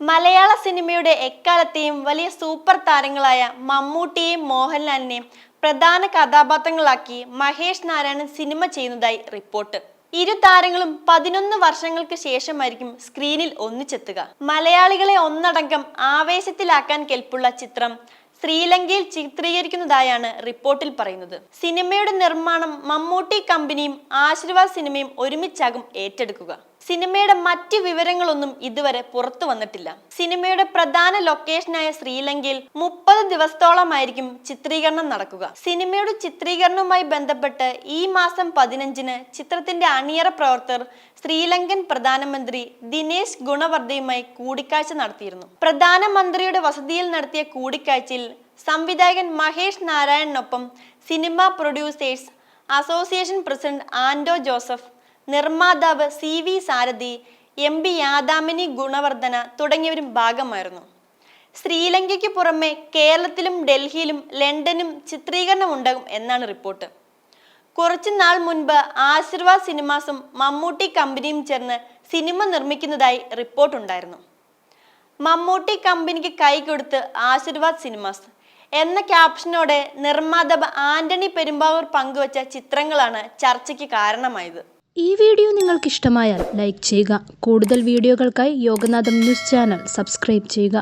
മലയാള സിനിമയുടെ എക്കാലത്തെയും വലിയ സൂപ്പർ താരങ്ങളായ മമ്മൂട്ടിയെയും മോഹൻലാലിനെയും പ്രധാന കഥാപാത്രങ്ങളാക്കി മഹേഷ് നാരായണൻ സിനിമ ചെയ്യുന്നതായി റിപ്പോർട്ട്. ഇരു താരങ്ങളും 11 വർഷങ്ങൾക്ക് ശേഷമായിരിക്കും സ്ക്രീനിൽ ഒന്നിച്ചെത്തുക. മലയാളികളെ ഒന്നടങ്കം ആവേശത്തിലാക്കാൻ കെൽപ്പുള്ള ചിത്രം ശ്രീലങ്കയിൽ ചിത്രീകരിക്കുന്നതായാണ് റിപ്പോർട്ടിൽ പറയുന്നത്. സിനിമയുടെ നിർമ്മാണം മമ്മൂട്ടി കമ്പനിയും ആശീർവാദ് സിനിമയും ഒരുമിച്ചാകും ഏറ്റെടുക്കുക. സിനിമയുടെ മറ്റ് വിവരങ്ങളൊന്നും ഇതുവരെ പുറത്തു വന്നിട്ടില്ല. സിനിമയുടെ പ്രധാന ലൊക്കേഷനായ ശ്രീലങ്കയിൽ 30 ദിവസത്തോളമായിരിക്കും ചിത്രീകരണം നടക്കുക. സിനിമയുടെ ചിത്രീകരണവുമായി ബന്ധപ്പെട്ട് ഈ മാസം 15-ന് ചിത്രത്തിന്റെ അണിയറ പ്രവർത്തകർ ശ്രീലങ്കൻ പ്രധാനമന്ത്രി ദിനേശ് ഗുണവർദ്ധയുമായി കൂടിക്കാഴ്ച നടത്തിയിരുന്നു. പ്രധാനമന്ത്രിയുടെ വസതിയിൽ നടത്തിയ കൂടിക്കാഴ്ചയിൽ സംവിധായകൻ മഹേഷ് നാരായണനൊപ്പം cinema producers association president Anto Joseph, നിർമ്മാതാവ് CV സാരഥി, MP യാദാമിനി ഗുണവർദ്ധന തുടങ്ങിയവരും ഭാഗമായിരുന്നു. ശ്രീലങ്കയ്ക്ക് പുറമെ കേരളത്തിലും ഡൽഹിയിലും ലണ്ടനും ചിത്രീകരണം ഉണ്ടാകും എന്നാണ് റിപ്പോർട്ട്. കുറച്ചു നാൾ മുൻപ് ആശീർവാദ് സിനിമാസും മമ്മൂട്ടി കമ്പനിയും ചേർന്ന് സിനിമ നിർമ്മിക്കുന്നതായി റിപ്പോർട്ടുണ്ടായിരുന്നു. മമ്മൂട്ടി കമ്പനിക്ക് കൈകൊടുത്ത് ആശീർവാദ് സിനിമാസ് എന്ന ക്യാപ്ഷനോടെ നിർമ്മാതാവ് ആന്റണി പെരുമ്പാവൂർ പങ്കുവച്ച ചിത്രങ്ങളാണ് ചർച്ചയ്ക്ക് കാരണമായത്. ഈ വീഡിയോ നിങ്ങൾക്ക് ഇഷ്ടമായാൽ ലൈക്ക് ചെയ്യുക. കൂടുതൽ വീഡിയോകൾക്കായി യോഗനാഥം ന്യൂസ് ചാനൽ സബ്സ്ക്രൈബ് ചെയ്യുക.